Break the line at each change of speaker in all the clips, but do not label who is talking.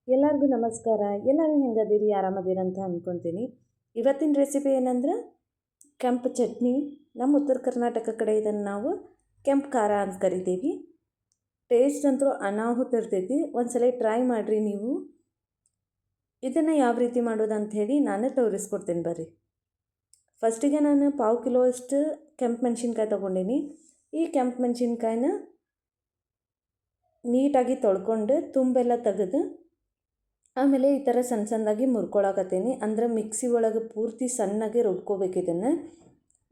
ಎಲ್ಲರಿಗೂ ನಮಸ್ಕಾರ. ಎಲ್ಲರೂ ಹೆಂಗದಿರಿ, ಆರಾಮದಿರಿ ಅಂತ ಅಂದ್ಕೊತೀನಿ. ಇವತ್ತಿನ ರೆಸಿಪಿ ಏನಂದ್ರೆ ಕೆಂಪು ಚಟ್ನಿ. ನಮ್ಮ ಉತ್ತರ ಕರ್ನಾಟಕ ಕಡೆ ಇದನ್ನು ನಾವು ಕೆಂಪು ಖಾರ ಅಂತ ಕರಿತೀವಿ. ಟೇಸ್ಟ್ ಅಂತೂ ಅನಾಹುತ ಇರ್ತೈತಿ. ಒಂದ್ಸಲ ಟ್ರೈ ಮಾಡಿರಿ ನೀವು. ಇದನ್ನು ಯಾವ ರೀತಿ ಮಾಡೋದು ಅಂಥೇಳಿ ನಾನು ತೋರಿಸ್ಕೊಡ್ತೀನಿ ಬರ್ರಿ. ಫಸ್ಟಿಗೆ ನಾನು 1/4 ಕಿಲೋ ಅಷ್ಟು ಕೆಂಪು ಮೆಣಸಿನ್ಕಾಯಿ ತೊಗೊಂಡೀನಿ. ಈ ಕೆಂಪು ಮೆಣಸಿನ್ಕಾಯಿನ ನೀಟಾಗಿ ತೊಳ್ಕೊಂಡು ತುಂಬೆಲ್ಲ ತೆಗೆದು ಆಮೇಲೆ ಈ ಥರ ಸಣ್ಣ ಸಣ್ಣದಾಗಿ ಮುರ್ಕೊಳಕತ್ತೀನಿ. ಅಂದ್ರೆ ಮಿಕ್ಸಿ ಒಳಗೆ ಪೂರ್ತಿ ಸಣ್ಣಗೆ ರುಬ್ಕೋಬೇಕು ಇದನ್ನು.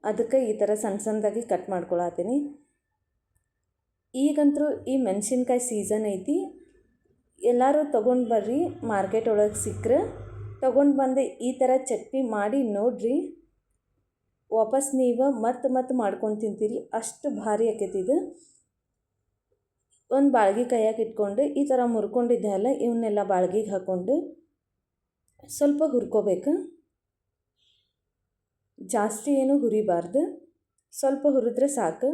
ಅದಕ್ಕೆ ಈ ಥರ ಸಣ್ಣ ಸಣ್ಣದಾಗಿ ಕಟ್ ಮಾಡ್ಕೊಳತ್ತೀನಿ. ಈಗಂತೂ ಈ ಮೆಣಸಿನ್ಕಾಯಿ ಸೀಸನ್ ಐತಿ. ಎಲ್ಲರೂ ತೊಗೊಂಡು ಬರ್ರಿ, ಮಾರ್ಕೆಟ್ ಒಳಗೆ ಸಿಕ್ಕರೆ ತೊಗೊಂಡು ಬಂದು ಈ ಥರ ಚಟ್ನಿ ಮಾಡಿ ನೋಡ್ರಿ. ವಾಪಸ್ ನೀವು ಮತ್ತೆ ಮಾಡ್ಕೊಂಡು ತಿಂತೀರಿ, ಅಷ್ಟು ಭಾರಿ ಆಕೈತಿ ಇದು. ಒಂದು ಬಾಳ್ಗೆ ಕೈಯಾಗಿ ಇಟ್ಕೊಂಡು ಈ ಥರ ಮುರ್ಕೊಂಡಿದ್ದೆ ಅಲ್ಲ, ಇವನ್ನೆಲ್ಲ ಬಾಳ್ಗಿಗೆ ಹಾಕ್ಕೊಂಡು ಸ್ವಲ್ಪ ಹುರ್ಕೋಬೇಕು. ಜಾಸ್ತಿ ಏನು ಹುರಿಬಾರ್ದು, ಸ್ವಲ್ಪ ಹುರಿದ್ರೆ ಸಾಕು.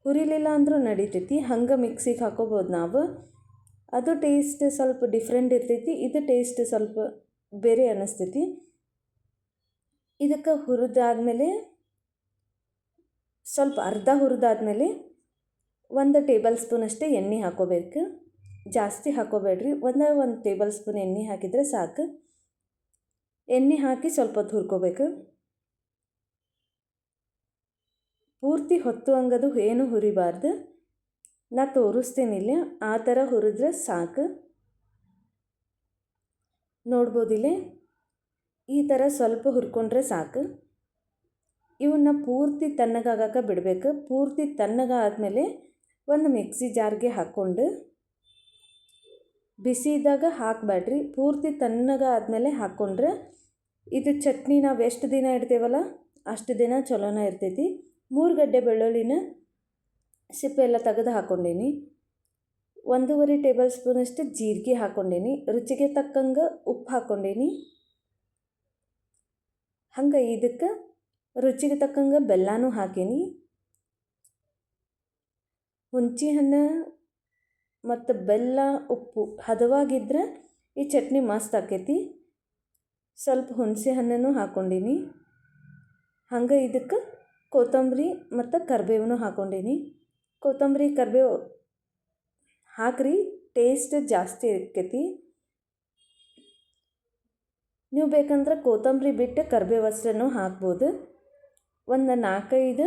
ಹುರಿಲಿಲ್ಲ ಅಂದರೂ ನಡೀತೈತಿ, ಹಂಗೆ ಮಿಕ್ಸಿಗೆ ಹಾಕೋಬೋದು ನಾವು. ಅದು ಟೇಸ್ಟ್ ಸ್ವಲ್ಪ ಡಿಫ್ರೆಂಟ್ ಇರ್ತೈತಿ, ಇದು ಟೇಸ್ಟ್ ಸ್ವಲ್ಪ ಬೇರೆ ಅನ್ನಿಸ್ತೈತಿ. ಇದಕ್ಕೆ ಹುರಿದಾದ್ಮೇಲೆ ಸ್ವಲ್ಪ ಅರ್ಧ ಹುರಿದಾದ್ಮೇಲೆ 1 ಟೇಬಲ್ ಸ್ಪೂನ್ ಅಷ್ಟೇ ಎಣ್ಣೆ ಹಾಕೋಬೇಕು. ಜಾಸ್ತಿ ಹಾಕೋಬೇಡ್ರಿ, 1 ಟೇಬಲ್ ಸ್ಪೂನ್ ಎಣ್ಣೆ ಹಾಕಿದರೆ ಸಾಕು. ಎಣ್ಣೆ ಹಾಕಿ ಸ್ವಲ್ಪ ಹೊತ್ತು ಹುರ್ಕೋಬೇಕು. ಪೂರ್ತಿ ಹೊತ್ತು ಹಂಗದು ಏನು ಹುರಿಬಾರ್ದು. ನಾ ತೋರಿಸ್ತೀನಿಲ್ಲ, ಆ ಥರ ಹುರಿದ್ರೆ ಸಾಕು. ನೋಡ್ಬೋದಿಲ್ಲ, ಈ ಥರ ಸ್ವಲ್ಪ ಹುರ್ಕೊಂಡ್ರೆ ಸಾಕು. ಇವನ್ನ ಪೂರ್ತಿ ತಣ್ಣಗಾಗಕ್ಕೆ ಬಿಡಬೇಕು. ಪೂರ್ತಿ ತಣ್ಣಗಾದ್ಮೇಲೆ ಒಂದು ಮಿಕ್ಸಿ ಜಾರ್ಗೆ ಹಾಕ್ಕೊಂಡು, ಬಿಸಿ ಇದ್ದಾಗ ಹಾಕಬೇಡ್ರಿ, ಪೂರ್ತಿ ತಣ್ಣಗಾದ್ಮೇಲೆ ಹಾಕ್ಕೊಂಡ್ರೆ ಇದು ಚಟ್ನಿ ನಾವು ಎಷ್ಟು ದಿನ ಇಡ್ತೇವಲ್ಲ ಅಷ್ಟು ದಿನ ಚಲೋನ ಇರ್ತೈತಿ. 3 ಗಡ್ಡೆ ಬೆಳ್ಳುಳ್ಳಿನ ಸಿಪ್ಪೆ ಎಲ್ಲ ತೆಗೆದು ಹಾಕ್ಕೊಂಡೀನಿ. 1.5 ಟೇಬಲ್ ಸ್ಪೂನಷ್ಟು ಜೀರಿಗೆ ಹಾಕ್ಕೊಂಡೀನಿ. ರುಚಿಗೆ ತಕ್ಕಂಗೆ ಉಪ್ಪು ಹಾಕ್ಕೊಂಡೀನಿ. ಹಂಗೆ ಇದಕ್ಕೆ ರುಚಿಗೆ ತಕ್ಕಂಗೆ ಬೆಲ್ಲನೂ ಹಾಕೀನಿ. ಹುಂಚಿ ಹಣ್ಣು ಮತ್ತು ಬೆಲ್ಲ ಉಪ್ಪು ಹದವಾಗಿದ್ದರೆ ಈ ಚಟ್ನಿ ಮಸ್ತ್ ಆಕೈತಿ. ಸ್ವಲ್ಪ ಹುಣಸೆ ಹಣ್ಣನ್ನು ಹಾಕ್ಕೊಂಡೀನಿ. ಹಂಗೆ ಇದಕ್ಕೆ ಕೊತ್ತಂಬರಿ ಮತ್ತು ಕರಿಬೇವನು ಹಾಕ್ಕೊಂಡೀನಿ. ಕೊತ್ತಂಬರಿ ಕರಿಬೇವು ಹಾಕ್ರಿ, ಟೇಸ್ಟ್ ಜಾಸ್ತಿ ಇರ್ಕೈತಿ. ನೀವು ಬೇಕಂದ್ರೆ ಕೊತ್ತಂಬರಿ ಬಿಟ್ಟು ಕರಿಬೇವು ಅಷ್ಟನ್ನು ಹಾಕ್ಬೋದು. 4-5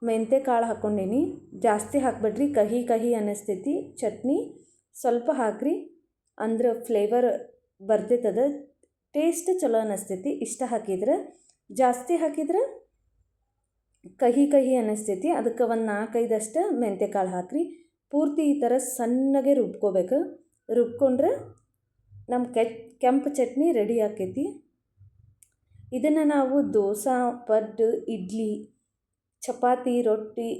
ಮೆಂತ್ಯ ಕಾಳು ಹಾಕ್ಕೊಂಡೀನಿ. ಜಾಸ್ತಿ ಹಾಕ್ಬೇಡ್ರಿ, ಕಹಿ ಅನ್ನಿಸ್ತೈತಿ ಚಟ್ನಿ. ಸ್ವಲ್ಪ ಹಾಕ್ರಿ, ಅಂದ್ರೆ ಫ್ಲೇವರ್ ಬರ್ತೈತದ, ಟೇಸ್ಟ್ ಚಲೋ ಅನ್ನಿಸ್ತೈತಿ. ಇಷ್ಟ ಹಾಕಿದ್ರೆ, ಜಾಸ್ತಿ ಹಾಕಿದ್ರೆ ಕಹಿ ಅನ್ನಿಸ್ತೈತಿ. ಅದಕ್ಕೆ 4-5 ಅಷ್ಟು ಮೆಂತ್ಯ ಕಾಳು ಹಾಕ್ರಿ. ಪೂರ್ತಿ ಈ ಥರ ಸಣ್ಣಗೆ ರುಬ್ಕೋಬೇಕು. ರುಬ್ಕೊಂಡ್ರೆ ನಮ್ಮ ಕೆಂಪು ಚಟ್ನಿ ರೆಡಿ ಆಕೈತಿ. ಇದನ್ನು ನಾವು ದೋಸೆ, ಪಡ್ಡು, ಇಡ್ಲಿ, ಚಪಾತಿ, ರೊಟ್ಟಿ,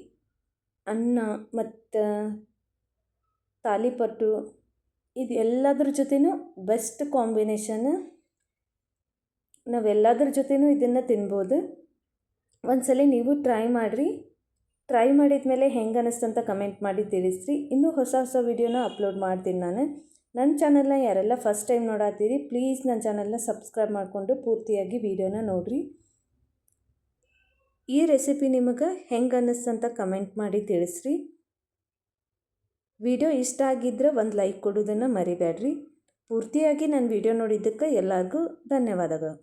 ಅನ್ನ ಮತ್ತು ತಾಲಿಪಟ್ಟು ಇದು ಎಲ್ಲದ್ರ ಜೊತೆನೂ ಬೆಸ್ಟ್ ಕಾಂಬಿನೇಷನ್. ನಾವೆಲ್ಲದ್ರ ಜೊತೆನೂ ಇದನ್ನು ತಿನ್ಬೋದು. ಒಂದ್ಸಲ ನೀವು ಟ್ರೈ ಮಾಡಿರಿ. ಟ್ರೈ ಮಾಡಿದ ಮೇಲೆ ಹೆಂಗೆ ಅನ್ನಿಸ್ತಂತ ಕಮೆಂಟ್ ಮಾಡಿ ತಿಳಿಸ್ರಿ. ಇನ್ನೂ ಹೊಸ ವಿಡಿಯೋನ ಅಪ್ಲೋಡ್ ಮಾಡ್ತೀನಿ ನಾನು. ನನ್ನ ಚಾನಲ್ನ ಯಾರೆಲ್ಲ ಫಸ್ಟ್ ಟೈಮ್ ನೋಡತ್ತೀರಿ, ಪ್ಲೀಸ್ ನನ್ನ ಚಾನಲ್ನ ಸಬ್ಸ್ಕ್ರೈಬ್ ಮಾಡಿಕೊಂಡು ಪೂರ್ತಿಯಾಗಿ ವಿಡಿಯೋನ ನೋಡಿರಿ. ಈ ರೆಸಿಪಿ ನಿಮಗೆ ಹೆಂಗೆ ಅನ್ನಿಸ್ತಂತ ಕಮೆಂಟ್ ಮಾಡಿ ತಿಳಿಸ್ರಿ. ವಿಡಿಯೋ ಇಷ್ಟ ಆಗಿದ್ದರೆ ಒಂದು ಲೈಕ್ ಕೊಡೋದನ್ನು ಮರಿಬೇಡ್ರಿ. ಪೂರ್ತಿಯಾಗಿ ನನ್ನ ವಿಡಿಯೋ ನೋಡಿದ್ದಕ್ಕೆ ಎಲ್ಲರಿಗೂ ಧನ್ಯವಾದಗಳು.